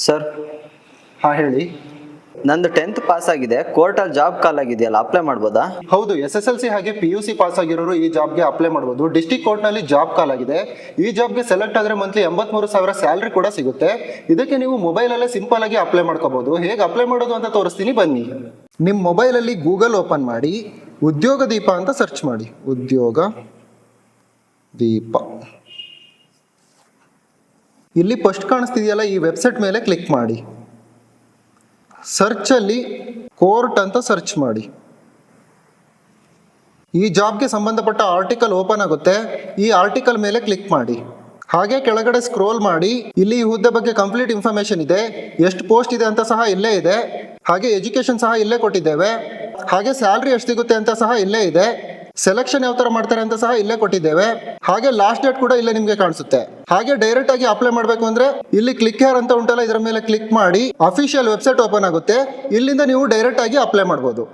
Sir, ಹಾ ಹೇಳಿ. ನಂದು 10th ಪಾಸ್ ಆಗಿದೆ, ಕೋರ್ಟಲ್ಲಿ ಜಾಬ್ ಕಾಲ್ ಆಗಿದೆಯಲ್ಲ, ಅಪ್ಲೈ ಮಾಡ್ಬೋದಾ? ಹೌದು, SSLC ಹಾಗೆ PUC ಪಾಸ್ ಆಗಿರೋರು ಈ ಜಾಬ್ಗೆ ಅಪ್ಲೈ ಮಾಡ್ಬೋದು. ಡಿಸ್ಟ್ರಿಕ್ಟ್ ಕೋರ್ಟ್ನಲ್ಲಿ ಜಾಬ್ ಕಾಲ್ ಆಗಿದೆ. ಈ ಜಾಬ್ಗೆ ಸೆಲೆಕ್ಟ್ ಆದರೆ ಮಂತ್ಲಿ 83,000 ಸ್ಯಾಲ್ರಿ ಕೂಡ ಸಿಗುತ್ತೆ. ಇದಕ್ಕೆ ನೀವು ಮೊಬೈಲಲ್ಲೇ ಸಿಂಪಲ್ ಆಗಿ ಅಪ್ಲೈ ಮಾಡ್ಕೋಬಹುದು. ಹೇಗೆ ಅಪ್ಲೈ ಮಾಡೋದು ಅಂತ ತೋರಿಸ್ತೀನಿ, ಬನ್ನಿ. ನಿಮ್ಮ ಮೊಬೈಲಲ್ಲಿ ಗೂಗಲ್ ಓಪನ್ ಮಾಡಿ ಉದ್ಯೋಗ ದೀಪ ಅಂತ ಸರ್ಚ್ ಮಾಡಿ. ಉದ್ಯೋಗ ದೀಪ. ಇಲ್ಲಿ ಫಸ್ಟ್ ಕಾಣಿಸ್ತಿದೆಯಲ್ಲ, ಈ ವೆಬ್ಸೈಟ್ ಮೇಲೆ ಕ್ಲಿಕ್ ಮಾಡಿ. ಸರ್ಚ್ ಅಲ್ಲಿ ಕೋರ್ಟ್ ಅಂತ ಸರ್ಚ್ ಮಾಡಿ. ಈ ಜಾಬ್ಗೆ ಸಂಬಂಧಪಟ್ಟ ಆರ್ಟಿಕಲ್ ಓಪನ್ ಆಗುತ್ತೆ. ಈ ಆರ್ಟಿಕಲ್ ಮೇಲೆ ಕ್ಲಿಕ್ ಮಾಡಿ. ಹಾಗೆ ಕೆಳಗಡೆ ಸ್ಕ್ರೋಲ್ ಮಾಡಿ. ಇಲ್ಲಿ ಈ ಹುದ್ದೆ ಬಗ್ಗೆ ಕಂಪ್ಲೀಟ್ ಇನ್ಫಾರ್ಮೇಶನ್ ಇದೆ, ಎಷ್ಟು ಪೋಸ್ಟ್ ಇದೆ ಅಂತ ಸಹ ಇಲ್ಲೇ ಇದೆ. ಹಾಗೆ ಎಜುಕೇಶನ್ ಸಹ ಇಲ್ಲೇ ಕೊಟ್ಟಿದ್ದೇವೆ. ಹಾಗೆ ಸ್ಯಾಲ್ರಿ ಎಷ್ಟು ಸಿಗುತ್ತೆ ಅಂತ ಸಹ ಇಲ್ಲೇ ಇದೆ. ಸೆಲೆಕ್ಷನ್ ಯಾವ ತರ ಮಾಡ್ತಾರೆ ಅಂತ ಸಹ ಇಲ್ಲೇ ಕೊಟ್ಟಿದ್ದೇವೆ. ಹಾಗೆ ಲಾಸ್ಟ್ ಡೇಟ್ ಕೂಡ ಇಲ್ಲೇ ನಿಮ್ಗೆ ಕಾಣಿಸುತ್ತೆ. ಹಾಗೆ ಡೈರೆಕ್ಟ್ ಆಗಿ ಅಪ್ಲೈ ಮಾಡಬೇಕು ಅಂದ್ರೆ ಇಲ್ಲಿ ಕ್ಲಿಕ್ ಹೇರ್ ಅಂತ ಉಂಟಲ್ಲ, ಇದರ ಮೇಲೆ ಕ್ಲಿಕ್ ಮಾಡಿ ಅಫಿಷಿಯಲ್ ವೆಬ್ಸೈಟ್ ಓಪನ್ ಆಗುತ್ತೆ. ಇಲ್ಲಿಂದ ನೀವು ಡೈರೆಕ್ಟ್ ಆಗಿ ಅಪ್ಲೈ ಮಾಡಬಹುದು.